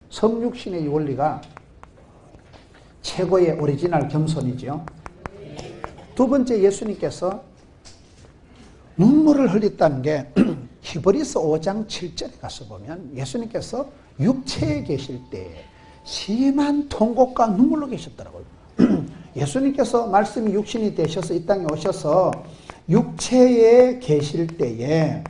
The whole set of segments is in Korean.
성육신의 원리가 최고의 오리지널 겸손이죠. 두 번째, 예수님께서 눈물을 흘렸다는 게 히브리서 5장 7절에 가서 보면 예수님께서 육체에 계실 때 심한 통곡과 눈물로 계셨더라고요. 예수님께서 말씀이 육신이 되셔서 이 땅에 오셔서 육체에 계실 때에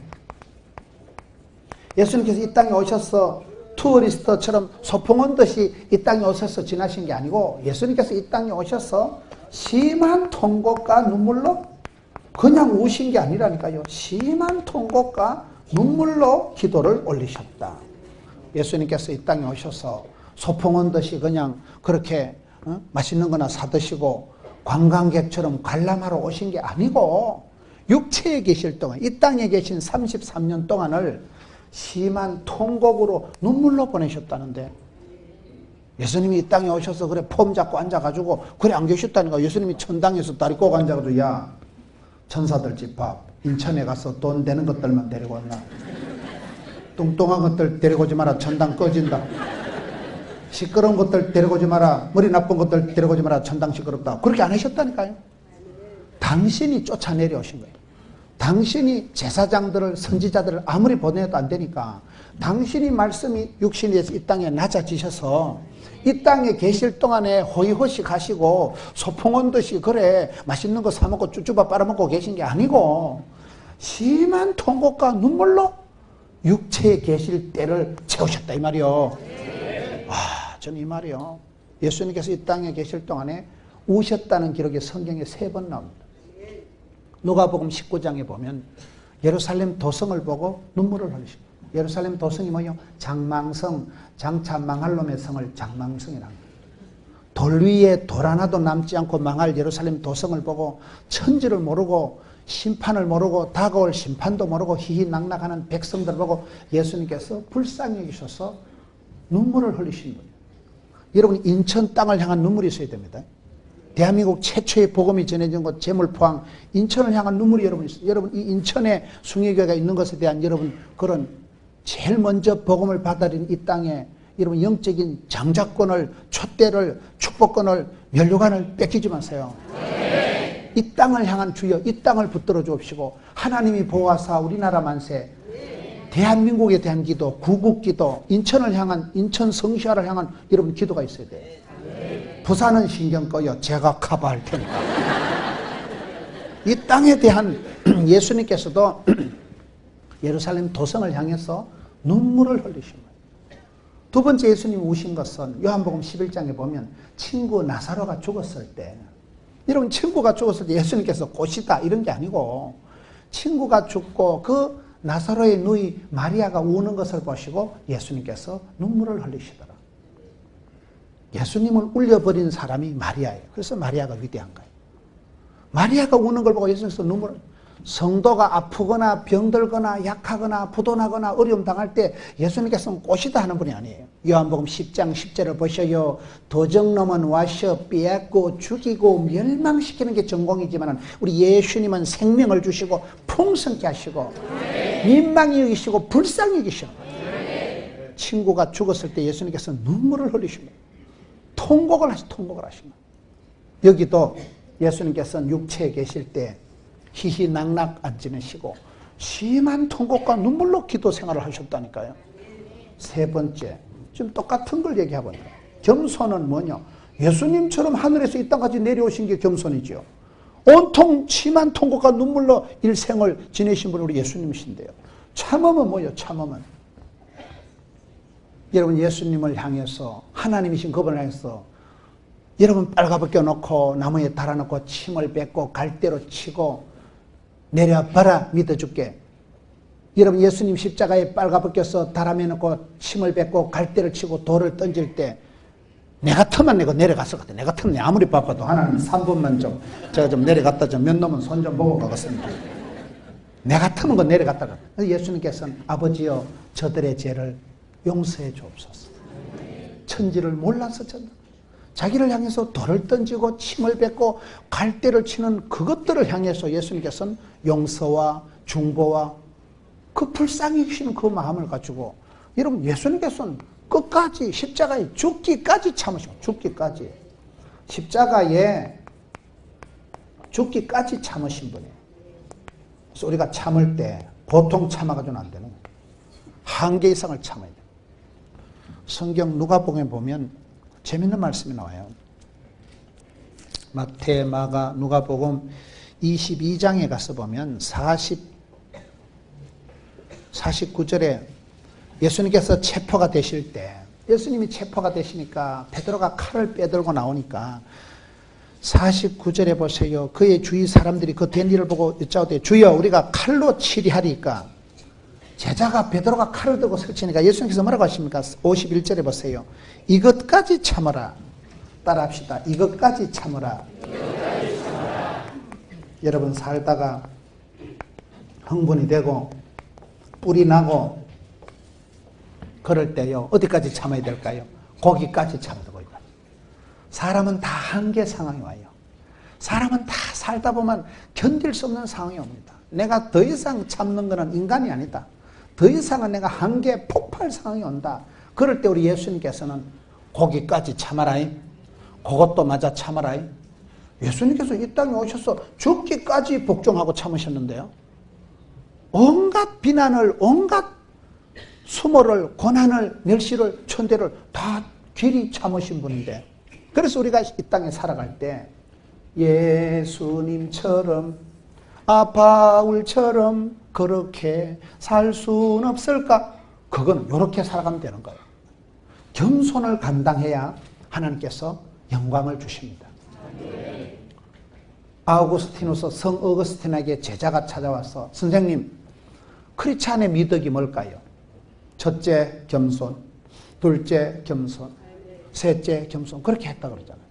예수님께서 이 땅에 오셔서 투어리스트처럼 소풍 온 듯이 이 땅에 오셔서 지나신 게 아니고 예수님께서 이 땅에 오셔서 심한 통곡과 눈물로 그냥 우신 게 아니라니까요. 심한 통곡과 눈물로 기도를 올리셨다. 예수님께서 이 땅에 오셔서 소풍 온 듯이 그냥 그렇게 맛있는 거나 사드시고 관광객처럼 관람하러 오신 게 아니고 육체에 계실 동안, 이 땅에 계신 33년 동안을 심한 통곡으로 눈물로 보내셨다는데, 예수님이 이 땅에 오셔서 그래 폼 잡고 앉아가지고 그래 안 계셨다니까. 예수님이 천당에서 다리 꼭 앉아가지고 야 천사들 집 밥 인천에 가서 돈 되는 것들만 데리고 왔나, 뚱뚱한 것들 데리고 오지 마라 천당 꺼진다, 시끄러운 것들 데리고 오지 마라, 머리 나쁜 것들 데리고 오지 마라 천당 시끄럽다. 그렇게 안 하셨다니까요. 당신이 쫓아내려오신 거예요. 당신이 제사장들을, 선지자들을 아무리 보내도 안 되니까 당신이 말씀이 육신이 돼서 이 땅에 낮아지셔서 이 땅에 계실 동안에 호의호식 하시고 소풍 온 듯이 그래 맛있는 거 사먹고 쭈쭈바 빨아먹고 계신 게 아니고 심한 통곡과 눈물로 육체에 계실 때를 채우셨다 이 말이요. 저는 이 말이요. 예수님께서 이 땅에 계실 동안에 우셨다는 기록이 성경에 3번 나옵니다. 누가복음 19장에 보면 예루살렘 도성을 보고 눈물을 흘리십니다. 예루살렘 도성이 뭐요? 장망성, 장차 망할 놈의 성을 장망성이라는 거예요. 돌 위에 돌 하나도 남지 않고 망할 예루살렘 도성을 보고 천지를 모르고 심판을 모르고 다가올 심판도 모르고 희희낙낙하는 백성들을 보고 예수님께서 불쌍히 여기셔서 눈물을 흘리신 거예요. 여러분, 인천 땅을 향한 눈물이 있어야 됩니다. 대한민국 최초의 복음이 전해진 곳 제물포항 인천을 향한 눈물이 여러분 있어요. 여러분, 이 인천에 숭례교회가 있는 것에 대한 여러분 그런 제일 먼저 복음을 받아들인 이 땅에 여러분 영적인 장자권을, 촛대를, 축복권을, 면류관을 뺏기지 마세요. 네. 이 땅을 향한 주여, 이 땅을 붙들어 주옵시고 하나님이 보호하사 우리나라 만세, 대한민국에 대한 기도, 구국기도, 인천을 향한, 인천 성시화를 향한 여러분 기도가 있어야 돼요. 부산은 신경 꺼요. 제가 커버할 테니까. 이 땅에 대한 예수님께서도 예루살렘 도성을 향해서 눈물을 흘리신 거예요. 두 번째 예수님이 우신 것은 요한복음 11장에 보면 친구 나사로가 죽었을 때, 여러분 친구가 죽었을 때 예수님께서 꽃이다 이런 게 아니고 친구가 죽고 그 나사로의 누이 마리아가 우는 것을 보시고 예수님께서 눈물을 흘리시더라. 예수님을 울려버린 사람이 마리아예요. 그래서 마리아가 위대한 거예요. 마리아가 우는 걸 보고 예수님께서 눈물을, 성도가 아프거나 병들거나 약하거나 부도나거나 어려움 당할 때 예수님께서는 꽃이다 하는 분이 아니에요. 요한복음 10장 10절을 보셔요. 도적놈은 와셔 빼앗고 죽이고 멸망시키는 게 전공이지만 우리 예수님은 생명을 주시고 풍성케 하시고 민망히 여기시고 불쌍히 여기셔. 친구가 죽었을 때 예수님께서 눈물을 흘리십니다. 통곡을 하신 거예요. 여기도 예수님께서는 육체에 계실 때 희희낙낙 안 지내시고 심한 통곡과 눈물로 기도 생활을 하셨다니까요. 세 번째, 지금 똑같은 걸 얘기하고 있는 거예요. 겸손은 뭐냐? 예수님처럼 하늘에서 이 땅까지 내려오신 게 겸손이지요. 온통 심한 통곡과 눈물로 일생을 지내신 분이 우리 예수님이신데요. 참음은 뭐예요? 참음은 여러분 예수님을 향해서, 하나님이신 그분을 향해서 여러분 빨가벗겨 놓고 나무에 달아놓고 침을 뱉고 갈대로 치고 내려봐라 믿어줄게. 여러분 예수님 십자가에 빨가벗겨서 달아매놓고 침을 뱉고 갈대를 치고 돌을 던질 때 내 같으면 내가 내려갔을 것 같아. 내 같으면 아무리 바빠도 하나님 3분만 좀 제가 좀 내려갔다 좀 몇 놈은 손 좀 보고 가겠습니다. 내 같으면 그 내려갔다 가. 예수님께서는 아버지여 저들의 죄를 용서해 주옵소서. 천지를 몰라서 자기를 향해서 돌을 던지고 침을 뱉고 갈대를 치는 그것들을 향해서 예수님께서는 용서와 중보와 그 불쌍히 여기시는 그 마음을 가지고, 여러분 예수님께서는 끝까지 십자가에 죽기까지 참으시고, 죽기까지. 십자가에 죽기까지 참으신 분이에요. 그래서 우리가 참을 때 보통 참아가지고는 안 되는 거예요. 한계 이상을 참아야 돼요. 성경 누가복음에 보면 재밌는 말씀이 나와요. 마태, 마가, 누가복음 22장에 가서 보면 49절에 예수님께서 체포가 되실 때, 예수님이 체포가 되시니까 베드로가 칼을 빼들고 나오니까 49절에 보세요. 그의 주위 사람들이 그 된 일을 보고 여짜오되 주여 우리가 칼로 치리하리까. 제자가 베드로가 칼을 들고 설치니까 예수님께서 뭐라고 하십니까? 51절에 보세요. 이것까지 참아라. 따라합시다. 이것까지 참아라. 여러분 살다가 흥분이 되고 뿔이 나고 그럴 때요. 어디까지 참아야 될까요? 거기까지 참아야 돼요. 사람은 다 한계 상황이 와요. 사람은 다 살다 보면 견딜 수 없는 상황이 옵니다. 내가 더 이상 참는 것은 인간이 아니다. 더 이상은 내가 한계 폭발 상황이 온다. 그럴 때 우리 예수님께서는 거기까지 참아라. 그것도 맞아 참아라. 예수님께서 이 땅에 오셔서 죽기까지 복종하고 참으셨는데요. 온갖 비난을, 온갖 수모를, 고난을, 멸시를, 천대를 다 길이 참으신 분인데, 그래서 우리가 이 땅에 살아갈 때 예수님처럼 아바울처럼 그렇게 살 수는 없을까? 그건 이렇게 살아가면 되는 거예요. 겸손을 감당해야 하나님께서 영광을 주십니다. 아우구스티누스 성 어거스틴에게 제자가 찾아와서 선생님, 크리스찬의 미덕이 뭘까요? 첫째 겸손, 둘째 겸손, 셋째 겸손, 그렇게 했다 그러잖아요.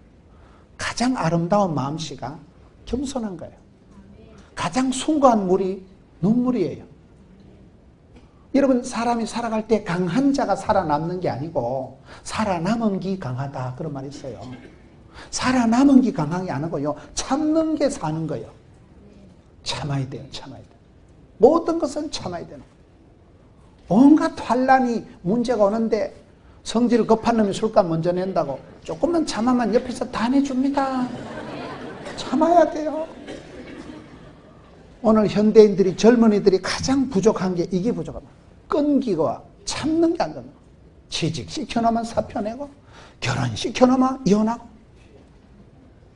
가장 아름다운 마음씨가 겸손한 거예요. 가장 숭고한 물이 눈물이에요. 여러분 사람이 살아갈 때 강한 자가 살아남는 게 아니고 살아남은 기 강하다 그런 말이 있어요. 살아남은 기 강한 게 아니고요. 참는 게 사는 거예요. 참아야 돼요. 참아야 돼요. 모든 것은 참아야 되는 거예요. 온갖 환란이 문제가 오는데 성질 급한 놈이 술값 먼저 낸다고 조금만 참아만 옆에서 다 내줍니다. 참아야 돼요. 오늘 현대인들이, 젊은이들이 가장 부족한 게 이게 부족합니다. 끈기가 참는 게 안 된다. 취직시켜놓으면 사표 내고 결혼시켜놓으면 이혼하고,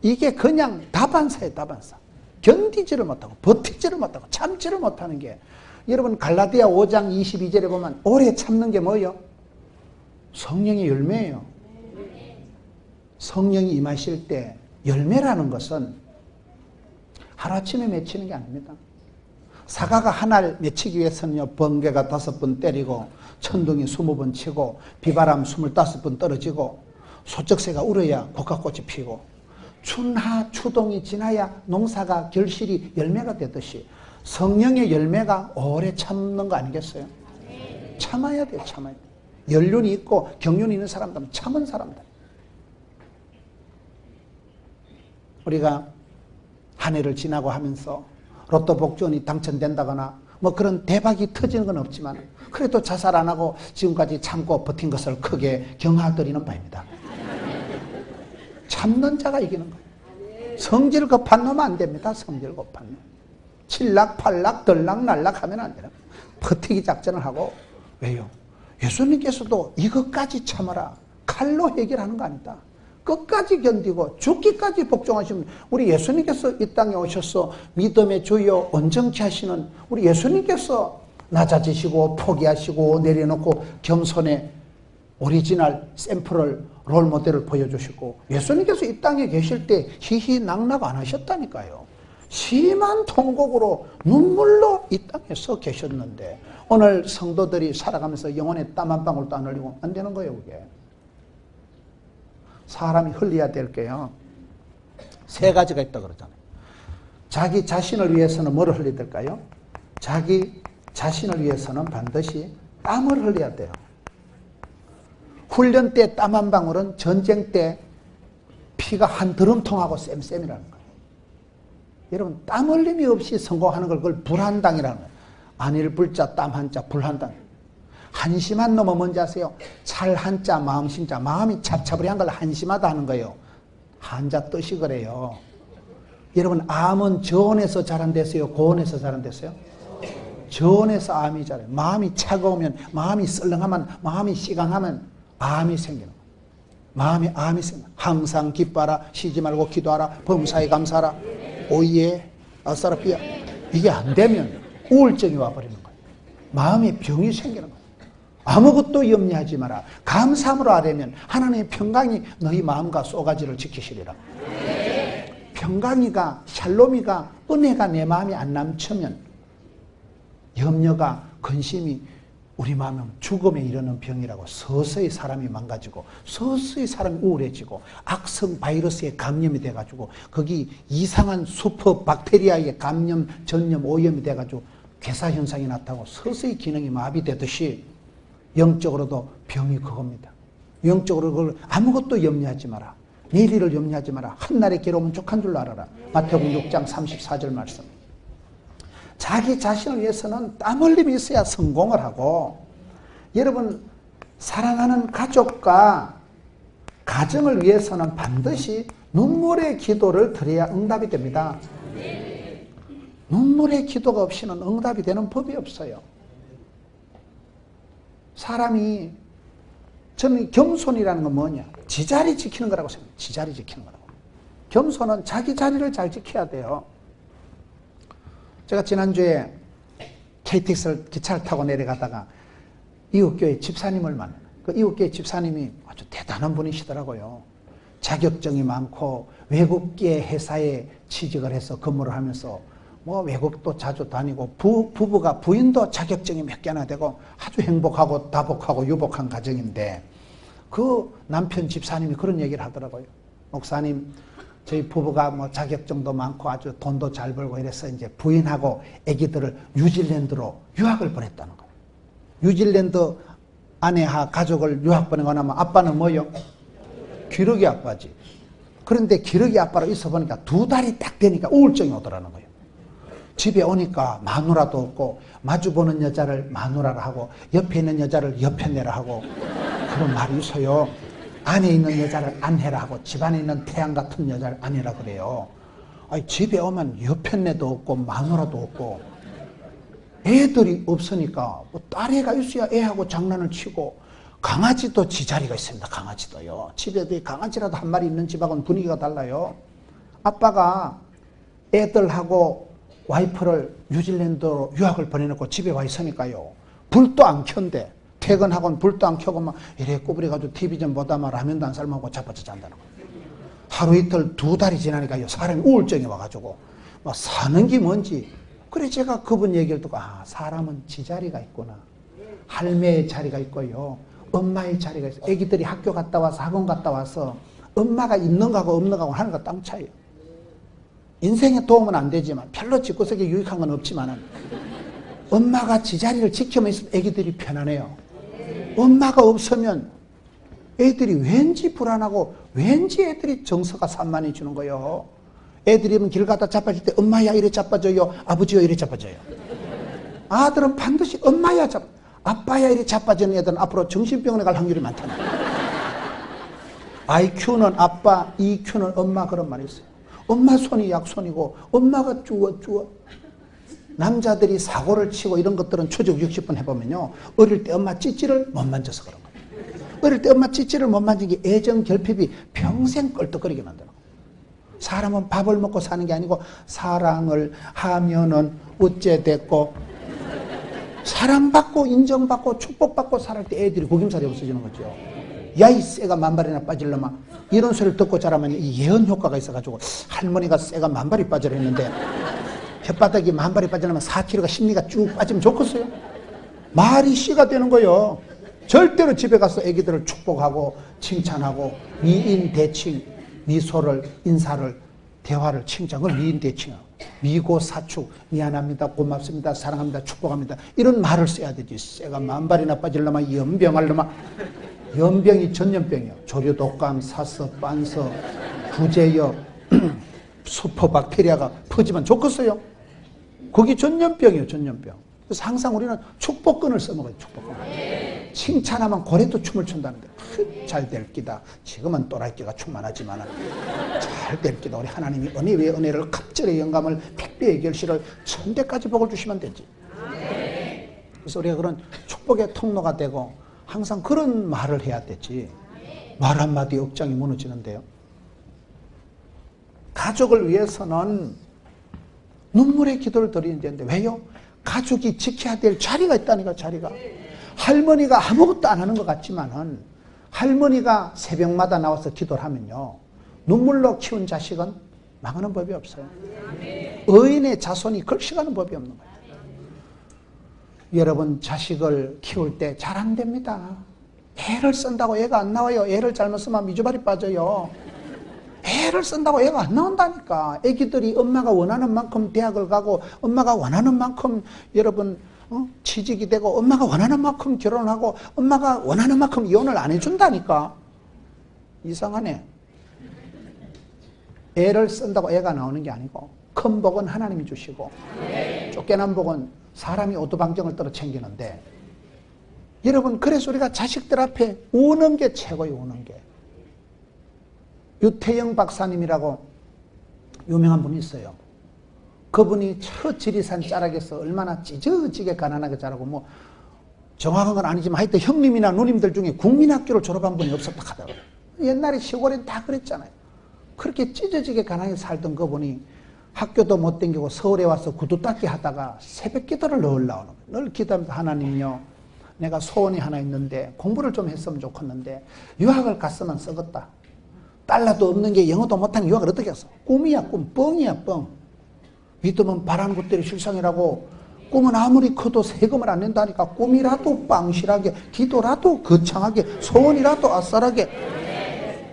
이게 그냥 다반사예요. 다반사. 견디지를 못하고 버티지를 못하고 참지를 못하는 게, 여러분 갈라디아 5장 22절에 보면 오래 참는 게 뭐예요? 성령의 열매예요. 성령이 임하실 때 열매라는 것은 하루아침에 맺히는 게 아닙니다. 사과가 한 알 맺히기 위해서는요, 번개가 5번 때리고 천둥이 20번 치고 비바람 25번 떨어지고 소쩍새가 울어야 고가꽃이 피고 춘하 추동이 지나야 농사가 결실이 열매가 되듯이 성령의 열매가 오래 참는 거 아니겠어요? 참아야 돼요. 참아야 돼요. 연륜이 있고 경륜이 있는 사람들은 참은 사람들. 우리가 한 해를 지나고 하면서 로또 복권이 당첨된다거나 뭐 그런 대박이 터지는 건 없지만 그래도 자살 안 하고 지금까지 참고 버틴 것을 크게 경하드리는 바입니다. 참는 자가 이기는 거예요. 성질 급한 놈은 안 됩니다. 성질 급한 놈. 칠락 팔락 들락 날락 하면 안 돼요. 버티기 작전을 하고. 왜요? 예수님께서도 이것까지 참아라. 칼로 해결하는 거 아니다. 끝까지 견디고 죽기까지 복종하시면, 우리 예수님께서 이 땅에 오셔서 믿음의 주여 온전케 하시는 우리 예수님께서 낮아지시고 포기하시고 내려놓고 겸손의 오리지널 샘플을, 롤 모델을 보여주시고, 예수님께서 이 땅에 계실 때 희희낙낙 안 하셨다니까요. 심한 통곡으로 눈물로 이 땅에 서 계셨는데 오늘 성도들이 살아가면서 영혼의 땀 한 방울도 안 흘리고 안 되는 거예요. 그게 사람이 흘려야 될 게요, 3가지가 있다고 그러잖아요. 자기 자신을 위해서는 뭐를 흘려야 될까요? 자기 자신을 위해서는 반드시 땀을 흘려야 돼요. 훈련 때 땀 한 방울은 전쟁 때 피가 한 드럼통하고 쌤쌤이라는 거예요. 여러분, 땀 흘림이 없이 성공하는 걸 그걸 불한당이라는 거예요. 안일 불자 땀 한자 불한당. 한심한 놈은 뭔지 아세요? 찰 한자 마음 신자. 마음이 잡잡으리한 걸 한심하다 하는 거예요. 한자 뜻이 그래요. 여러분 암은 저온에서 자란댔어요? 고온에서 자란댔어요? 저온에서 암이 자라요. 마음이 차가우면, 마음이 썰렁하면, 마음이 시강하면 암이 생기는 거예요. 마음이 암이 생기는 거예요. 항상 기뻐하라, 쉬지 말고 기도하라, 범사에 감사하라. 오예, 아싸라삐야. 이게 안 되면 우울증이 와버리는 거예요. 마음에 병이 생기는 거예요. 아무것도 염려하지 마라. 감사함으로 하려면 하나님의 평강이 너희 마음과 쏘가지를 지키시리라. 평강이가, 샬롬이가, 은혜가 내 마음에 안 남치면 염려가, 근심이 우리 마음에 죽음에 이르는 병이라고. 서서히 사람이 망가지고 서서히 사람이 우울해지고 악성 바이러스에 감염이 돼가지고 거기 이상한 슈퍼 박테리아의 감염, 전염, 오염이 돼가지고 괴사현상이 나타나고 서서히 기능이 마비되듯이 영적으로도 병이 그겁니다. 영적으로 그걸 아무것도 염려하지 마라. 내일을 염려하지 마라. 한날의 괴로움은 족한 줄 알아라. 마태복음 6장 34절 말씀. 자기 자신을 위해서는 땀 흘림이 있어야 성공을 하고, 여러분 사랑하는 가족과 가정을 위해서는 반드시 눈물의 기도를 드려야 응답이 됩니다. 눈물의 기도가 없이는 응답이 되는 법이 없어요. 사람이, 저는 겸손이라는 건 뭐냐? 지자리 지키는 거라고 생각해요. 지자리 지키는 거라고. 겸손은 자기 자리를 잘 지켜야 돼요. 제가 지난주에 KTX를 기차를 타고 내려가다가 이웃교회 집사님을 만나요. 그 이웃교회 집사님이 아주 대단한 분이시더라고요. 자격증이 많고 외국계 회사에 취직을 해서 근무를 하면서 뭐 외국도 자주 다니고 부부가 부인도 자격증이 몇 개나 되고 아주 행복하고 다복하고 유복한 가정인데, 그 남편 집사님이 그런 얘기를 하더라고요. 목사님, 저희 부부가 뭐 자격증도 많고 아주 돈도 잘 벌고 이래서 이제 부인하고 아기들을 뉴질랜드로 유학을 보냈다는 거예요. 뉴질랜드 아내와 가족을 유학 보내고 나면 아빠는 뭐요? 기러기 아빠지. 그런데 기러기 아빠로 있어 보니까 2달이 딱 되니까 우울증이 오더라는 거예요. 집에 오니까 마누라도 없고, 마주보는 여자를 마누라라 하고 옆에 있는 여자를 옆에 내라 하고 그런 말이 있어요. 안에 있는 여자를 아내라 하고 집안에 있는 태양 같은 여자를 아내라 그래요. 아니, 집에 오면 옆에 내도 없고 마누라도 없고 애들이 없으니까 뭐 딸애가 있어야 애하고 장난을 치고, 강아지도 지자리가 있습니다. 강아지도요. 집에 강아지라도 한 마리 있는 집하고는 분위기가 달라요. 아빠가 애들하고 와이프를 뉴질랜드로 유학을 보내놓고 집에 와 있으니까요. 불도 안 켠대. 퇴근하고는 불도 안 켜고 막 이래 구부려가지고 TV 좀 보다만 라면도 안 삶아먹고 자빠져 잔다는 거예요. 하루 이틀 2달이 지나니까요. 사람이 우울증이 와가지고 막 사는 게 뭔지. 그래 제가 그분 얘기를 듣고, 아, 사람은 지자리가 있구나. 할매의 자리가 있고요. 엄마의 자리가 있어. 애기들이 학교 갔다 와서 학원 갔다 와서 엄마가 있는 거하고 없는 거하고 하늘과 땅 차이요. 인생에 도움은 안 되지만, 별로 집구석에 유익한 건 없지만 엄마가 지자리를 지키면 있으면 애기들이 편안해요. 엄마가 없으면 애들이 왠지 불안하고 왠지 애들이 정서가 산만해지는 거예요. 애들이 길 가다 자빠질 때 엄마야 이래 자빠져요, 아버지요 이래 자빠져요. 아들은 반드시 엄마야 아빠야 이래 자빠지는 애들은 앞으로 정신병원에 갈 확률이 많다는 거예요. IQ는 아빠, EQ는 엄마, 그런 말이 있어요. 엄마 손이 약손이고 엄마가 쭈어. 남자들이 사고를 치고 이런 것들은 초적 60번 해보면요, 어릴 때 엄마 찌찌를 못 만져서 그런 거예요. 어릴 때 엄마 찌찌를 못 만진 게 애정 결핍이 평생 껄떡거리게 만드는 거예요. 사람은 밥을 먹고 사는 게 아니고 사랑을 하면은 어째 됐고, 사랑받고 인정받고 축복받고 살할 때 애들이 구김살이 없어지는 거죠. 야, 이 쇠가 만발이나 빠질려마, 이런 소리를 듣고 자라면 이 예언 효과가 있어가지고 할머니가 쇠가 만발이 빠지려 했는데 혓바닥이 만발이 빠지려면 4kg가 심리가 쭉 빠지면 좋겠어요? 말이 씨가 되는 거예요. 절대로 집에 가서 애기들을 축복하고 칭찬하고 미인대칭, 미소를, 인사를, 대화를, 칭찬을 미인대칭하고 미고사축, 미안합니다, 고맙습니다, 사랑합니다, 축복합니다, 이런 말을 써야 되지. 쇠가 만발이나 빠질려면 연병할려면, 연병이 전염병이요. 조류독감, 사서, 빤서, 구제역, 슈퍼박테리아가 퍼지면 좋겠어요? 거기 전염병이에요, 전염병. 그래서 항상 우리는 축복권을 써먹어요, 축복권. 칭찬하면 고래도 춤을 춘다는데 잘 될 기다. 지금은 또라이기가 충만하지만 잘 될 기다. 우리 하나님이 은혜 위에 은혜를 갑절의 영감을 백배의 결실을 천대까지 복을 주시면 되지. 그래서 우리가 그런 축복의 통로가 되고 항상 그런 말을 해야 되지. 말 한마디 억장이 무너지는데요. 가족을 위해서는 눈물의 기도를 드리는 데인데 왜요? 가족이 지켜야 될 자리가 있다니까. 자리가. 할머니가 아무것도 안 하는 것 같지만은 할머니가 새벽마다 나와서 기도를 하면요, 눈물로 키운 자식은 망하는 법이 없어요. 의인의 자손이 걸식하는 법이 없는 거예요. 여러분 자식을 키울 때 잘 안 됩니다. 애를 쓴다고 애가 안 나와요. 애를 잘못 쓰면 미주발이 빠져요. 애를 쓴다고 애가 안 나온다니까. 애기들이 엄마가 원하는 만큼 대학을 가고 엄마가 원하는 만큼 여러분 취직이 되고 엄마가 원하는 만큼 결혼하고 엄마가 원하는 만큼 이혼을 안 해준다니까. 이상하네. 애를 쓴다고 애가 나오는 게 아니고 큰 복은 하나님이 주시고 쫓겨난 복은 사람이 오두방정을 떨어 챙기는데, 여러분 그래서 우리가 자식들 앞에 우는 게 최고예요. 우는 게. 유태영 박사님이라고 유명한 분이 있어요. 그분이 저 지리산 자락에서 얼마나 찢어지게 가난하게 자라고, 뭐 정확한 건 아니지만 하여튼 형님이나 누님들 중에 국민학교를 졸업한 분이 없었다 하더라고요. 옛날에 시골엔 다 그랬잖아요. 그렇게 찢어지게 가난하게 살던 그분이 학교도 못 다니고 서울에 와서 구두 닦기 하다가 새벽 기도를 늘 나오는 거예요. 늘 기도하면서 하나님요, 내가 소원이 하나 있는데 공부를 좀 했으면 좋겠는데 유학을 갔으면 썩었다. 달러도 없는 게 영어도 못하는 유학을 어떻게 했어? 꿈이야 꿈, 뻥이야 뻥. 믿으면 바라는 것들이 실상이라고. 꿈은 아무리 커도 세금을 안 낸다니까. 꿈이라도 빵실하게, 기도라도 거창하게, 소원이라도 아싸라게.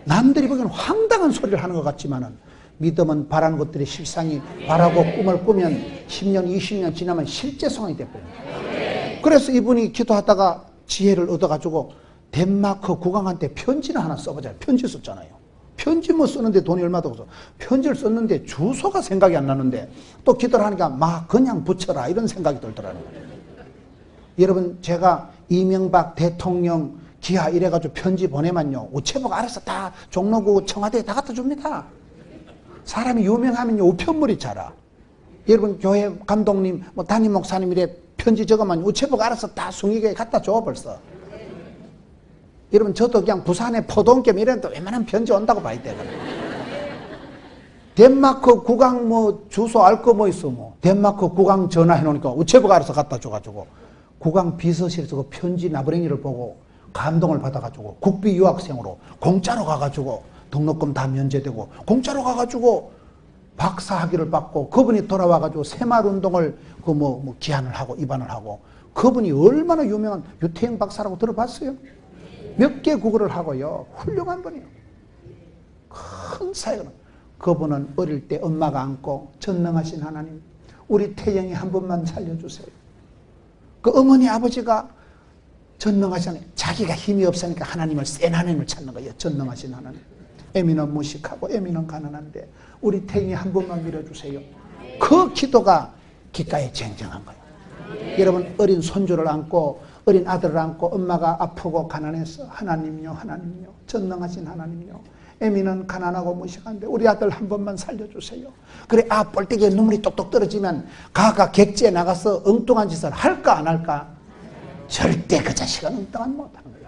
남들이 보기에는 황당한 소리를 하는 것 같지만은 믿으면 바라는 것들이 실상이, 바라고 꿈을 꾸면 10년, 20년 지나면 실제 상황이 돼버립니다. 그래서 이분이 기도하다가 지혜를 얻어가지고 덴마크 국왕한테 편지를 하나 써보자. 편지 썼잖아요. 편지 뭐 쓰는데 돈이 얼마도 없어. 편지를 썼는데 주소가 생각이 안 나는데 또 기도를 하니까 막 그냥 붙여라 이런 생각이 들더라는 거예요. 여러분 제가 이명박 대통령 기하 이래가지고 편지 보내면요, 우체부가 알아서 다 종로구 청와대에 다 갖다 줍니다. 사람이 유명하면요 우편물이 자라. 여러분 교회 감독님 뭐 담임 목사님 이래 편지 적으면 우체부가 알아서 다 숭이게 갖다 줘 벌써. 여러분 저도 그냥 부산에 포동겸 이랬는데 웬만하면 편지 온다고 봐야 되거든요. 덴마크 국왕 뭐 주소 알 거 뭐 있어. 뭐 덴마크 국왕 전화해 놓으니까 우체부가 알아서 갖다 줘가지고 국왕 비서실에서 그 편지 나부랭이를 보고 감동을 받아가지고 국비 유학생으로 공짜로 가가지고 등록금 다 면제되고 공짜로 가가지고 박사 학위를 받고, 그분이 돌아와가지고 새마을운동을 그 뭐 기한을 하고 입안을 하고, 그분이 얼마나 유명한 유태영 박사라고 들어봤어요? 몇 개 국어를 하고요. 훌륭한 분이에요. 큰 사역을. 그분은 어릴 때 엄마가 안고 전능하신 하나님, 우리 태영이 한 번만 살려주세요. 그 어머니 아버지가 전능하신 하나님, 자기가 힘이 없으니까 하나님을, 센 하나님을 찾는 거예요. 전능하신 하나님. 애미는 무식하고 애미는 가난한데 우리 태영이 한 번만 밀어주세요. 그 기도가 귓가에 쟁쟁한 거예요. 여러분 어린 손주를 안고 어린 아들을 안고 엄마가 아프고 가난해서 하나님요 하나님요 전능하신 하나님요, 애미는 가난하고 무식한데 우리 아들 한 번만 살려주세요. 그래 뻘떼기에 눈물이 똑똑 떨어지면 가가 객지에 나가서 엉뚱한 짓을 할까 안 할까? 절대 그 자식은 엉뚱한 못하는 거예요.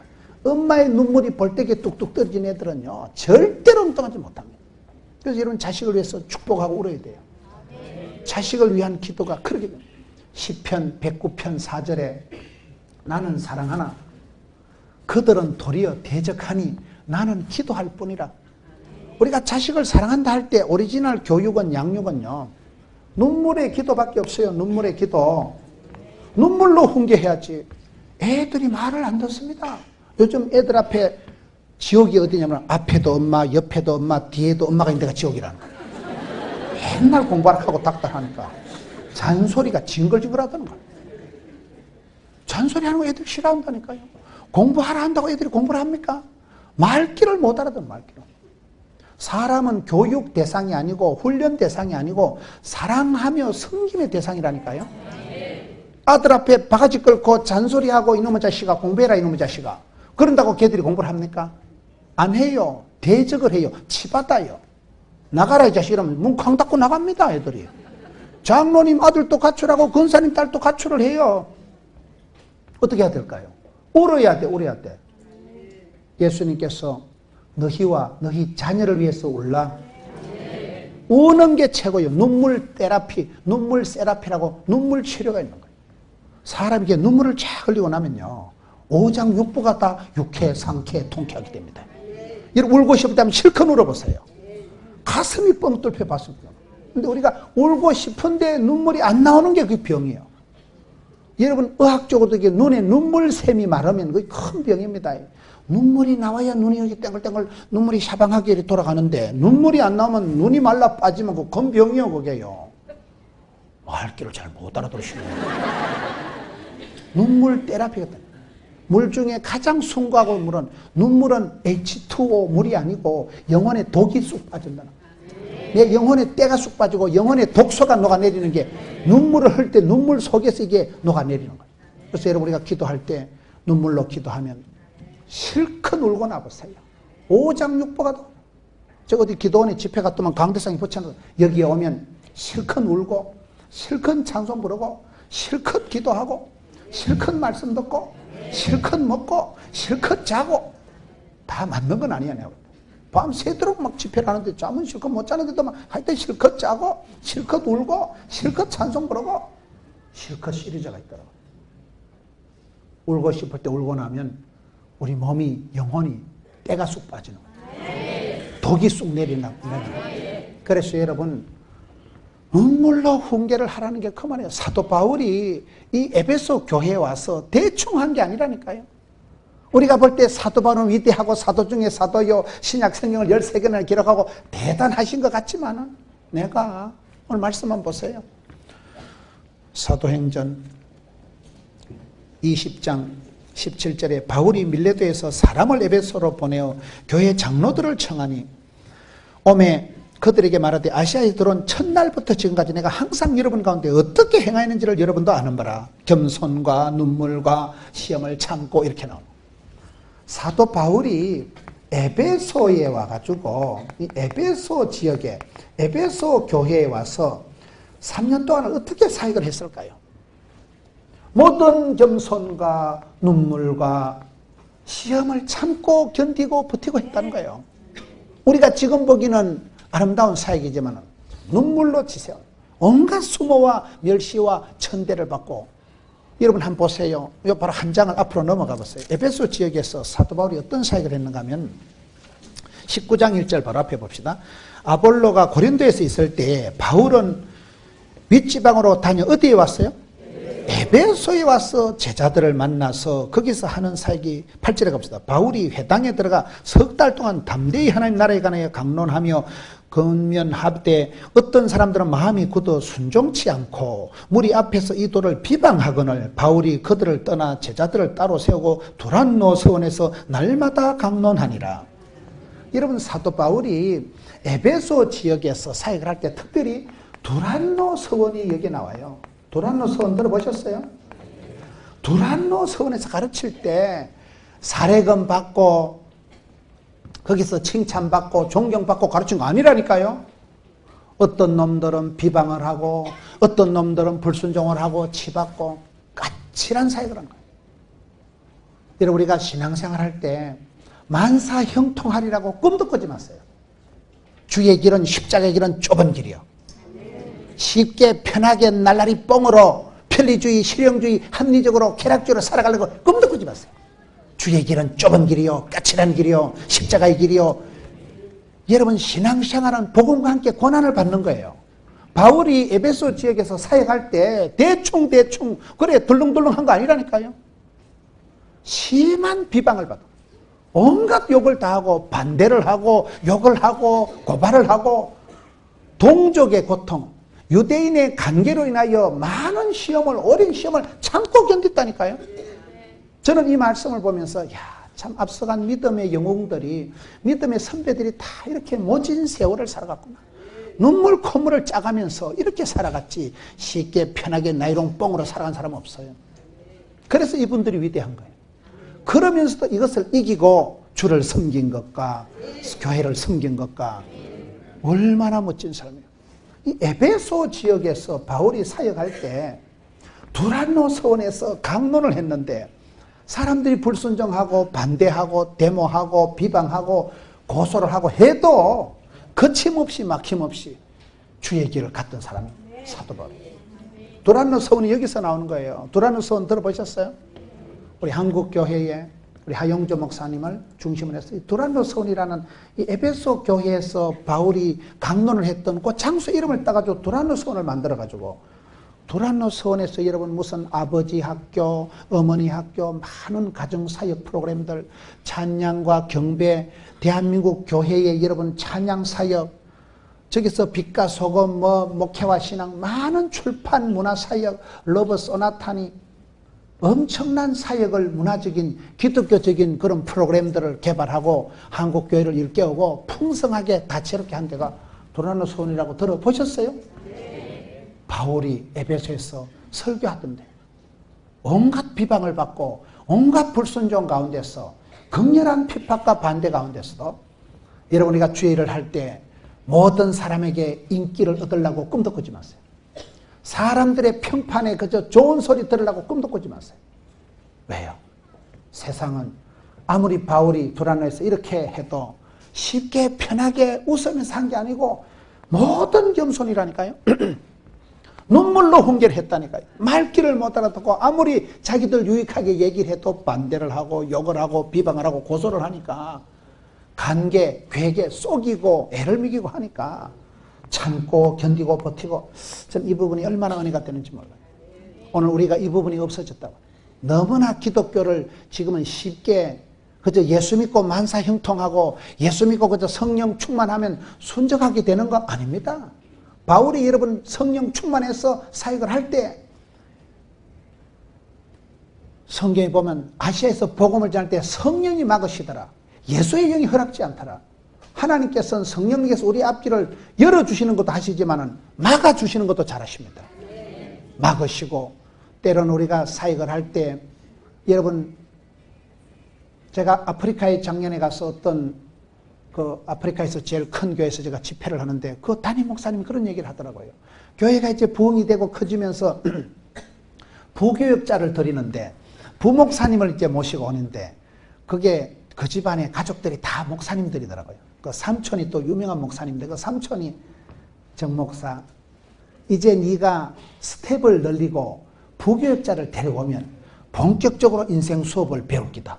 엄마의 눈물이 벌떼기에 뚝뚝 떨어진 애들은요 절대로 엉뚱하지 못합니다. 그래서 여러분 자식을 위해서 축복하고 울어야 돼요. 자식을 위한 기도가 그렇게 됩니다. 시편 109편 4절에 나는 사랑하나 그들은 도리어 대적하니 나는 기도할 뿐이라. 우리가 자식을 사랑한다 할 때 오리지널 교육은, 양육은요 눈물의 기도밖에 없어요. 눈물의 기도. 눈물로 훈계해야지. 애들이 말을 안 듣습니다. 요즘 애들 앞에 지옥이 어디냐면 앞에도 엄마, 옆에도 엄마, 뒤에도 엄마가 있는 데가 지옥이라는 거예요. 맨날 공부하고 닥달하니까 잔소리가 징글징글하다는 거예요. 잔소리하는 거 애들 싫어한다니까요. 공부하라 한다고 애들이 공부를 합니까? 말귀를 못 알아듣는 말귀를. 사람은 교육 대상이 아니고 훈련 대상이 아니고 사랑하며 섬김의 대상이라니까요. 아들 앞에 바가지 끌고 잔소리하고 이놈의 자식아 공부해라 이놈의 자식아. 그런다고 걔들이 공부를 합니까? 안 해요. 대적을 해요. 치받아요. 나가라 이 자식 이러면 문 쾅 닫고 나갑니다 애들이. 장로님 아들도 가출하고 권사님 딸도 가출을 해요. 어떻게 해야 될까요? 울어야 돼. 울어야 돼. 예수님께서 너희와 너희 자녀를 위해서 울라. 우는 게 최고예요. 눈물 테라피, 눈물 세라피라고 눈물 치료가 있는 거예요. 사람이 이게 눈물을 쫙 흘리고 나면요. 오장육부가 다 육회, 상쾌, 통쾌하게 됩니다. 여러분 울고 싶다면 실컷 울어보세요. 가슴이 뻥 뚫려 봤습니다. 근데 우리가 울고 싶은데 눈물이 안 나오는 게 그 병이에요. 여러분 의학적으로도 이게 눈에 눈물샘이 마르면 그게 큰 병입니다. 눈물이 나와야 눈이 이렇게 땡글땡글 눈물이 샤방하게 이렇게 돌아가는데 눈물이 안 나오면 눈이 말라 빠지면 그 건병이요 그게요. 말 길을 잘 못 알아들으시네요. 눈물 테라피가 물 중에 가장 숭고하고 물은 눈물은 H2O 물이 아니고 영혼에 독이 쑥 빠진다. 내 영혼에 때가 쑥 빠지고 영혼에 독소가 녹아내리는 게 눈물을 흘 때 눈물 속에서 이게 녹아내리는 거예요. 그래서 여러분 우리가 기도할 때 눈물로 기도하면 실컷 울고 나보세요. 오장육부가 저 어디 기도원에 집회 갔더만 강대상에 붙여놓은 여기에 오면 실컷 울고 실컷 찬송 부르고 실컷 기도하고 실컷 말씀 듣고 실컷 먹고 실컷 자고 다 맞는 건 아니야 내가. 밤새도록 막 집회를 하는데 잠은 실컷 못 자는데도 막 하여튼 실컷 자고 실컷 울고 실컷 찬송 부르고 실컷 시리자가 있더라고요. 울고 싶을 때 울고 나면 우리 몸이 영혼이 때가 쑥 빠지는 거예요. 독이 쑥 내리는 거예요. 그래서 여러분 눈물로 훈계를 하라는 게 그만해요. 사도 바울이 이 에베소 교회에 와서 대충 한 게 아니라니까요. 우리가 볼 때 사도 바울은 위대하고 사도 중에 사도요 신약 성경을 13개나 기록하고 대단하신 것 같지만은 내가 오늘 말씀만 보세요. 사도행전 20장 17절에 바울이 밀레도에서 사람을 에베소로 보내어 교회 장로들을 청하니 오매 그들에게 말하되 아시아에 들어온 첫날부터 지금까지 내가 항상 여러분 가운데 어떻게 행하였는지를 여러분도 아는 바라. 겸손과 눈물과 시험을 참고 이렇게 나옵니다. 사도 바울이 에베소에 와가지고 이 에베소 지역에 에베소 교회에 와서 3년 동안 어떻게 사역을 했을까요? 모든 겸손과 눈물과 시험을 참고 견디고 버티고 했다는 거예요. 우리가 지금 보기는 아름다운 사역이지만 눈물로 지새운 온갖 수모와 멸시와 천대를 받고 여러분 한번 보세요. 이 바로 한 장을 앞으로 넘어가 보세요. 에베소 지역에서 사도 바울이 어떤 사역을 했는가 하면 19장 1절 바로 앞에 봅시다. 아볼로가 고린도에서 있을 때 바울은 윗지방으로 다녀 어디에 왔어요? 에베소에 와서 제자들을 만나서 거기서 하는 사역이 8절에 갑시다. 바울이 회당에 들어가 석 달 동안 담대히 하나님 나라에 관하여 강론하며 근면하되 어떤 사람들은 마음이 굳어 순종치 않고 무리 앞에서 이 도를 비방하거늘 바울이 그들을 떠나 제자들을 따로 세우고 두란노 서원에서 날마다 강론하니라. 여러분 사도 바울이 에베소 지역에서 사역을 할 때 특별히 두란노 서원이 여기 나와요. 두란노 서원 들어보셨어요? 두란노 서원에서 가르칠 때 사례금 받고 거기서 칭찬받고 존경받고 가르친 거 아니라니까요. 어떤 놈들은 비방을 하고 어떤 놈들은 불순종을 하고 치받고 까칠한 사역을 한 거예요. 여러분 우리가 신앙생활 할 때 만사 형통하리라고 꿈도 꾸지 마세요. 주의 길은 십자가의 길은 좁은 길이요. 쉽게 편하게 날라리 뻥으로 편리주의, 실용주의, 합리적으로 쾌락주의로 살아가려고 꿈도 꾸지 마세요. 주의 길은 좁은 길이요, 까칠한 길이요, 십자가의 길이요. 여러분 신앙생활은 복음과 함께 고난을 받는 거예요. 바울이 에베소 지역에서 사역할 때 대충 그래 덜렁덜렁한 거 아니라니까요. 심한 비방을 받아. 온갖 욕을 다 하고 반대를 하고 욕을 하고 고발을 하고 동족의 고통, 유대인의 관계로 인하여 많은 시험을 오랜 시험을 참고 견뎠다니까요. 저는 이 말씀을 보면서 참 앞서간 믿음의 영웅들이 믿음의 선배들이 다 이렇게 모진 세월을 살아갔구나. 눈물 콧물을 짜가면서 이렇게 살아갔지 쉽게 편하게 나이롱 뽕으로 살아간 사람 없어요. 그래서 이분들이 위대한 거예요. 그러면서도 이것을 이기고 주를 섬긴 것과 교회를 섬긴 것과 얼마나 멋진 사람이에요. 이 에베소 지역에서 바울이 사역할 때 두란노 서원에서 강론을 했는데 사람들이 불순종하고 반대하고 데모하고 비방하고 고소를 하고 해도 거침없이 막힘없이 주의 길을 갔던 사람이 사도 바울이에요. 두란노 서원이 여기서 나오는 거예요. 두란노 서원 들어보셨어요? 우리 한국교회에 우리 하용조 목사님을 중심으로 해서 두란노 서원이라는 이 에베소 교회에서 바울이 강론을 했던 그 장소 이름을 따가지고 두란노 서원을 만들어가지고 두란노 서원에서 여러분 무슨 아버지 학교, 어머니 학교, 많은 가정사역 프로그램들, 찬양과 경배, 대한민국 교회의 여러분 찬양사역, 저기서 빛과 소금, 목회와 신앙, 많은 출판 문화사역, 러브 소나타니 엄청난 사역을 문화적인 기독교적인 그런 프로그램들을 개발하고 한국교회를 일깨우고 풍성하게 다채롭게 한 데가 두란노 서원이라고 들어보셨어요? 네. 바울이 에베소에서 설교하던데 온갖 비방을 받고 온갖 불순종 가운데서 극렬한 핍박과 반대 가운데서도 여러분 우리가 주의 일을 할 때 모든 사람에게 인기를 얻으려고 꿈도 꾸지 마세요. 사람들의 평판에 그저 좋은 소리 들으려고 꿈도 꾸지 마세요. 왜요? 세상은 아무리 바울이 두란노에서 이렇게 해도 쉽게 편하게 웃으면서 한 게 아니고 모든 겸손이라니까요. 눈물로 훈계를 했다니까요. 말귀를 못 알아듣고 아무리 자기들 유익하게 얘기를 해도 반대를 하고 욕을 하고 비방을 하고 고소를 하니까 관계, 괴계 속이고 애를 먹이고 하니까 참고 견디고 버티고 전 이 부분이 얼마나 은혜가 되는지 몰라요. 오늘 우리가 이 부분이 없어졌다고. 너무나 기독교를 지금은 쉽게 그저 예수 믿고 만사 형통하고 예수 믿고 그저 성령 충만하면 순적하게 되는 거 아닙니다. 바울이 여러분 성령 충만해서 사역을 할 때 성경에 보면 아시아에서 복음을 전할 때 성령이 막으시더라. 예수의 영이 허락지 않더라. 하나님께서는 성령님께서 우리 앞길을 열어주시는 것도 하시지만은 막아주시는 것도 잘하십니다. 막으시고 때로는 우리가 사역을 할 때 여러분 제가 아프리카에 작년에 가서 어떤 그 아프리카에서 제일 큰 교회에서 제가 집회를 하는데 그 담임 목사님이 그런 얘기를 하더라고요. 교회가 이제 부흥이 되고 커지면서 부교육자를 드리는데 부목사님을 이제 모시고 오는데 그게 그 집안의 가족들이 다 목사님들이더라고요. 그 삼촌이 또 유명한 목사님인데 그 삼촌이 정 목사 이제 네가 스텝을 늘리고 부교육자를 데려오면 본격적으로 인생 수업을 배울 기다.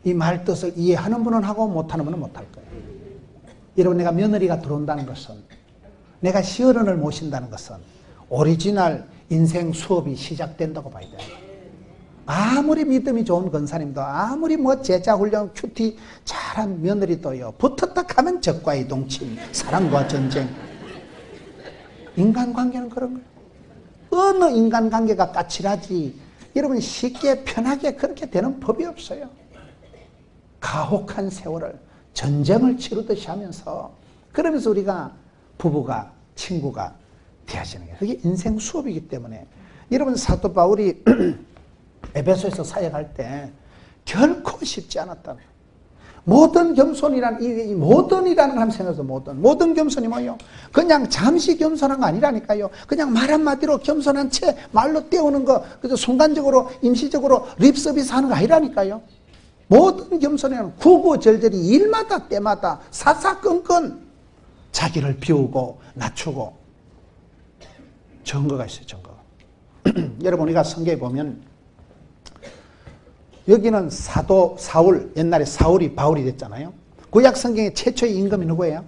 이 말 뜻을 이해하는 분은 하고 못하는 분은 못할 거예요. 여러분 내가 며느리가 들어온다는 것은 내가 시어른을 모신다는 것은 오리지널 인생 수업이 시작된다고 봐야 돼요. 아무리 믿음이 좋은 권사님도 아무리 뭐 제자훈련 큐티 잘한 며느리도요 붙었다 하면 적과의 동침 사랑과 전쟁 인간관계는 그런 거예요. 어느 인간관계가 까칠하지 여러분 쉽게 편하게 그렇게 되는 법이 없어요. 가혹한 세월을 전쟁을 치르듯이 하면서 그러면서 우리가 부부가 친구가 되어지는 거예요. 그게 인생 수업이기 때문에 여러분 사도 바울이 에베소에서 사역할 때 결코 쉽지 않았다는 거예요. 모든 겸손이란 이 모든이라는 한 생각해서 모든 겸손이 뭐예요? 그냥 잠시 겸손한 거 아니라니까요. 그냥 말 한마디로 겸손한 채 말로 때우는 거 그래서 순간적으로 임시적으로 립서비스 하는 거 아니라니까요. 모든 겸손이란 구구절절히 일마다 때마다 사사건건 자기를 비우고 낮추고 증거가 있어요. 증거. 여러분 우리가 성경에 보면 여기는 사도 사울, 옛날에 사울이 바울이 됐잖아요. 구약 성경의 최초의 임금이 누구예요?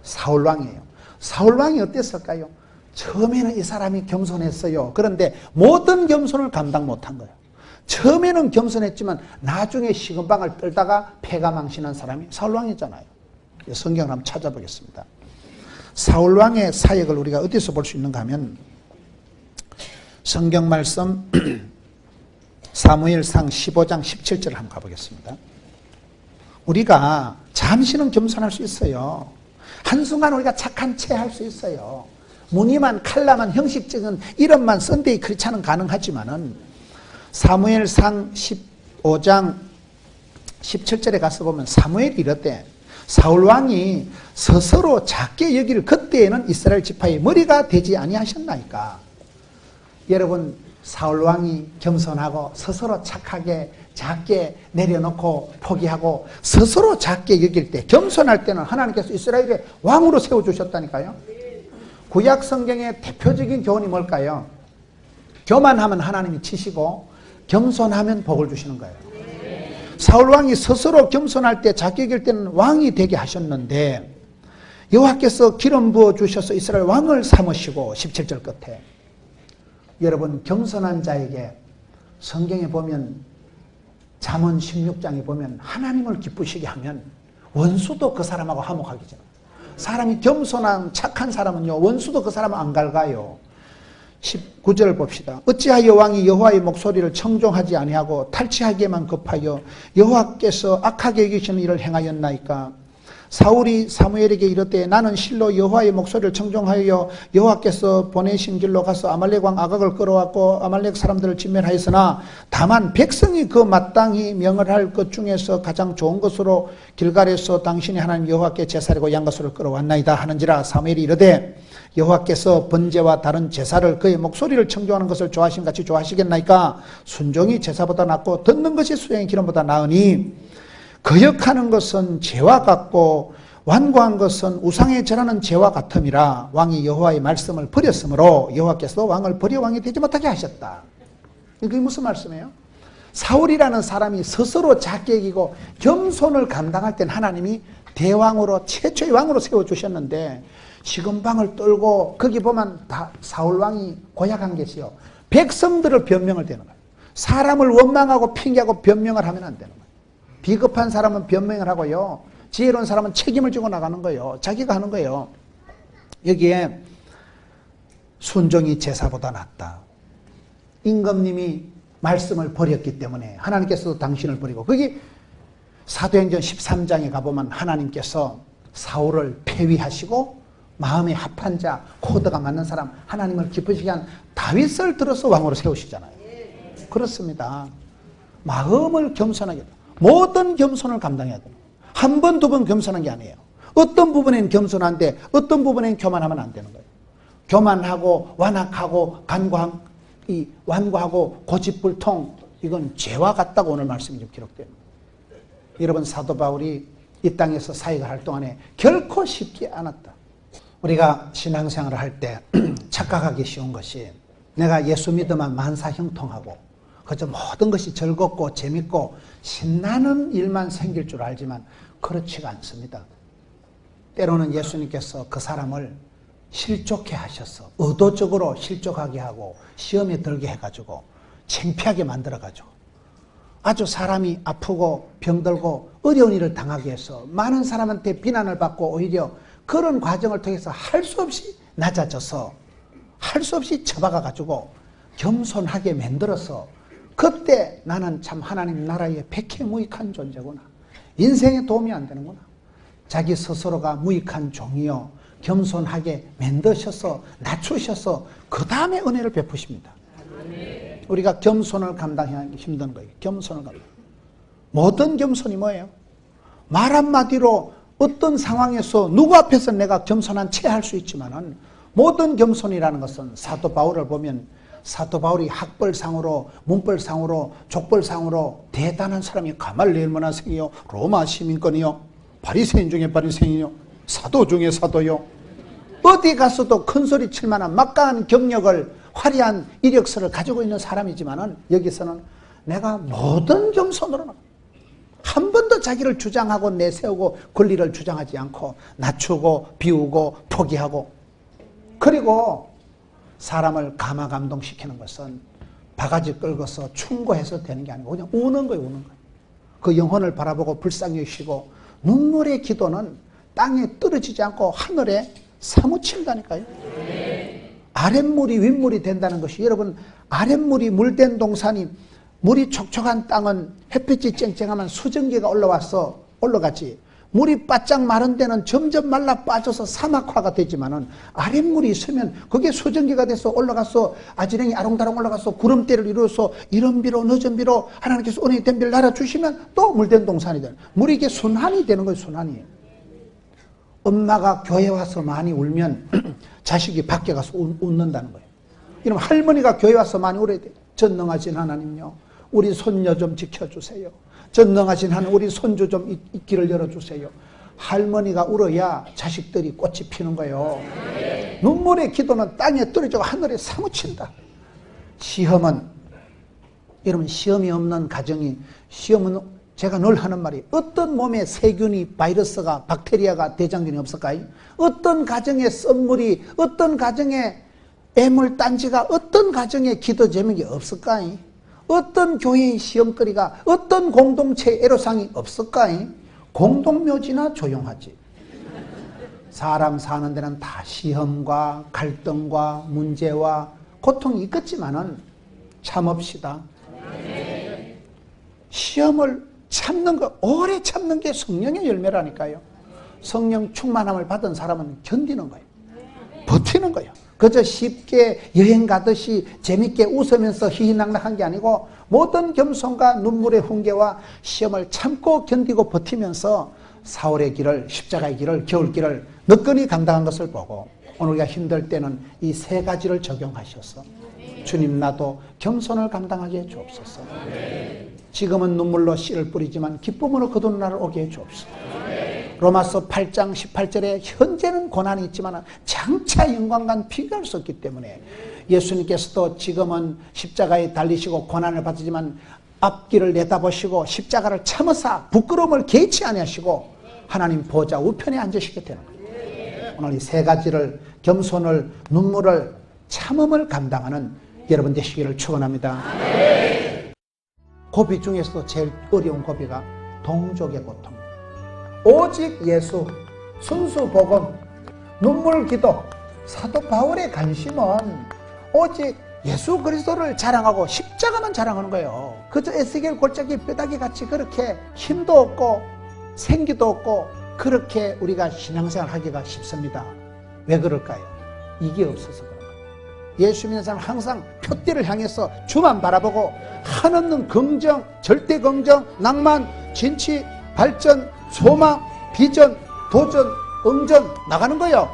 사울왕이에요. 사울왕이 어땠을까요? 처음에는 이 사람이 겸손했어요. 그런데 모든 겸손을 감당 못한 거예요. 처음에는 겸손했지만 나중에 식은방을 떨다가 패가 망신한 사람이 사울왕이잖아요. 성경을 한번 찾아보겠습니다. 사울왕의 사역을 우리가 어디서 볼 수 있는가 하면 성경 말씀 사무엘상 15장 17절을 한번 가보겠습니다. 우리가 잠시는 겸손할 수 있어요. 한순간 우리가 착한 채 할 수 있어요. 무늬만 칼라만 형식적인 이름만 썬데이 크리스찬은 가능하지만은 사무엘상 15장 17절에 가서 보면 사무엘이 이랬대. 사울왕이 스스로 작게 여기를 그때에는 이스라엘 지파의 머리가 되지 아니하셨나이까. 여러분, 사울왕이 겸손하고 스스로 착하게 작게 내려놓고 포기하고 스스로 작게 여길 때, 겸손할 때는 하나님께서 이스라엘의 왕으로 세워주셨다니까요. 구약 성경의 대표적인 교훈이 뭘까요? 교만하면 하나님이 치시고 겸손하면 복을 주시는 거예요. 사울왕이 스스로 겸손할 때, 작게 여길 때는 왕이 되게 하셨는데 여호와께서 기름 부어 주셔서 이스라엘 왕을 삼으시고 17절 끝에 여러분, 겸손한 자에게 성경에 보면 잠언 16장에 보면 하나님을 기쁘시게 하면 원수도 그 사람하고 화목하게 되죠. 사람이 겸손한 착한 사람은요, 원수도 그 사람은 안 갈가요. 19절 봅시다. 어찌하여 왕이 여호와의 목소리를 청종하지 아니하고 탈취하기에만 급하여 여호와께서 악하게 여기시는 일을 행하였나이까. 사울이 사무엘에게 이르되 나는 실로 여호와의 목소리를 청종하여 여호와께서 보내신 길로 가서 아말렉 왕 아각을 끌어왔고 아말렉 사람들을 진멸하였으나 다만 백성이 그 마땅히 명을할 것 중에서 가장 좋은 것으로 길갈에서 당신이 하나님 여호와께 제사리고 양것을 끌어왔나이다 하는지라. 사무엘이 이르되 여호와께서 번제와 다른 제사를 그의 목소리를 청종하는 것을 좋아하신 같이 좋아하시겠나이까. 순종이 제사보다 낫고 듣는 것이 수양의 기름보다 나으니 거역하는 것은 죄와 같고 완고한 것은 우상에 절하는 죄와 같음이라. 왕이 여호와의 말씀을 버렸으므로 여호와께서 왕을 버려 왕이 되지 못하게 하셨다. 이게 무슨 말씀이에요? 사울이라는 사람이 스스로 작게 여기고 겸손을 감당할 땐 하나님이 대왕으로 최초의 왕으로 세워주셨는데 시금방을 떨고 거기 보면 다 사울왕이 고약한 것이요, 백성들을 변명을 되는 거예요. 사람을 원망하고 핑계하고 변명을 하면 안 되는 거예요. 비겁한 사람은 변명을 하고요, 지혜로운 사람은 책임을 지고 나가는 거예요. 자기가 하는 거예요. 여기에 순종이 제사보다 낫다. 임금님이 말씀을 버렸기 때문에 하나님께서도 당신을 버리고, 거기 사도행전 13장에 가보면 하나님께서 사울을 폐위하시고 마음에 합한 자, 코드가 맞는 사람, 하나님을 기쁘시게 한 다윗을 들어서 왕으로 세우시잖아요. 그렇습니다. 마음을 겸손하게, 모든 겸손을 감당해야 돼요. 한 번, 두 번 겸손한 게 아니에요. 어떤 부분엔 겸손한데 어떤 부분엔 교만하면 안 되는 거예요. 교만하고 완악하고 완고하고 고집불통, 이건 죄와 같다고 오늘 말씀이 좀 기록됩니다. 여러분, 사도 바울이 이 땅에서 사역을 할 동안에 결코 쉽지 않았다. 우리가 신앙생활을 할 때 착각하기 쉬운 것이 내가 예수 믿으면 만사형통하고 그저 모든 것이 즐겁고 재밌고 신나는 일만 생길 줄 알지만 그렇지가 않습니다. 때로는 예수님께서 그 사람을 실족해 하셔서 의도적으로 실족하게 하고 시험에 들게 해가지고 창피하게 만들어가지고 아주 사람이 아프고 병들고 어려운 일을 당하게 해서 많은 사람한테 비난을 받고 오히려 그런 과정을 통해서 할 수 없이 낮아져서 할 수 없이 처박아가지고 겸손하게 만들어서 그때 나는 참 하나님 나라의 백해무익한 존재구나. 인생에 도움이 안 되는구나. 자기 스스로가 무익한 종이요, 겸손하게 만드셔서 낮추셔서 그 다음에 은혜를 베푸십니다. 우리가 겸손을 감당하기 힘든 거예요. 겸손을 감당. 모든 겸손이 뭐예요? 말 한마디로 어떤 상황에서 누구 앞에서 내가 겸손한 채 할 수 있지만은 모든 겸손이라는 것은 사도 바울을 보면 사도 바울이 학벌상으로 문벌상으로 족벌상으로 대단한 사람이 가말리엘 문화생이요, 로마 시민권이요, 바리새인 중에 바리새인이요, 사도 중에 사도요, 어디 가서도 큰 소리 칠 만한 막강한 경력을, 화려한 이력서를 가지고 있는 사람이지만은 여기서는 내가 모든 겸손으로 한 번도 자기를 주장하고 내세우고 권리를 주장하지 않고 낮추고 비우고 포기하고, 그리고 사람을 감화감동시키는 것은 바가지 끌고서 충고해서 되는 게 아니고 그냥 우는 거예요. 우는 거예요. 그 영혼을 바라보고 불쌍히 여기시고 눈물의 기도는 땅에 떨어지지 않고 하늘에 사무친다니까요. 아랫물이 윗물이 된다는 것이, 여러분, 아랫물이 물된 동산이, 물이 촉촉한 땅은 햇빛이 쨍쨍하면 수증기가 올라가지, 물이 바짝 마른 데는 점점 말라 빠져서 사막화가 되지만은 아랫물이 있으면 그게 수증기가 돼서 올라가서 아지랭이 아롱다롱 올라가서 구름대를 이루어서 이런 비로 늦은 비로 하나님께서 은혜의 된 비를 날아주시면 또 물된 동산이 되는, 물이 이게 순환이 되는 거예요. 순환이. 엄마가 교회 와서 많이 울면 자식이 밖에 가서 웃는다는 거예요. 이러면 할머니가 교회 와서 많이 울어야 돼요. 전능하신 하나님요, 우리 손녀 좀 지켜주세요. 전능하신 하나님, 우리 손주 좀 길을 열어주세요. 할머니가 울어야 자식들이 꽃이 피는 거예요. 눈물의 기도는 땅에 떨어지고 하늘에 사무친다. 시험은, 여러분, 시험이 없는 가정이, 시험은 제가 늘 하는 말이, 어떤 몸에 세균이, 바이러스가, 박테리아가, 대장균이 없을까요? 어떤 가정에 썸물이, 어떤 가정에 애물단지가, 어떤 가정에 기도 제목이 없을까요? 어떤 교회의 시험거리가, 어떤 공동체의 애로사항이 없을까요? 공동묘지나 조용하지. 사람 사는 데는 다 시험과 갈등과 문제와 고통이 있겠지만은 참읍시다. 시험을 참는 거, 오래 참는 게 성령의 열매라니까요. 성령 충만함을 받은 사람은 견디는 거예요. 버티는 거예요. 그저 쉽게 여행 가듯이 재밌게 웃으면서 희희낙낙한 게 아니고, 모든 겸손과 눈물의 훈계와 시험을 참고 견디고 버티면서 사울의 길을, 십자가의 길을, 겨울 길을 너끈히 감당한 것을 보고, 오늘 우리가 힘들 때는 이 세 가지를 적용하셔서 주님, 나도 겸손을 감당하게 해 주옵소서. 지금은 눈물로 씨를 뿌리지만 기쁨으로 거두는 날을 오게 해 주옵소서. 로마서 8장 18절에 현재는 고난이 있지만 장차 영광과는 비교할 수 없기 때문에, 예수님께서도 지금은 십자가에 달리시고 고난을 받으지만 앞길을 내다보시고 십자가를 참으사 부끄러움을 개의치 아니하시고 하나님 보좌 우편에 앉으시게 되는 거예요. 오늘 이 세 가지를, 겸손을, 눈물을, 참음을 감당하는 여러분 되시기를 축원합니다. 고비 중에서도 제일 어려운 고비가 동족의 고통. 오직 예수, 순수 복음, 눈물 기도. 사도 바울의 관심은 오직 예수 그리스도를 자랑하고 십자가만 자랑하는 거예요. 그저 에스겔 골짜기 뼈다귀 같이 그렇게 힘도 없고 생기도 없고 그렇게 우리가 신앙생활 하기가 쉽습니다. 왜 그럴까요? 이게 없어서 그런 거예요. 예수 믿는 사람은 항상 표대를 향해서 주만 바라보고 한없는 긍정, 절대 긍정, 낭만, 진취, 발전, 소망, 비전, 도전, 응전 나가는 거예요.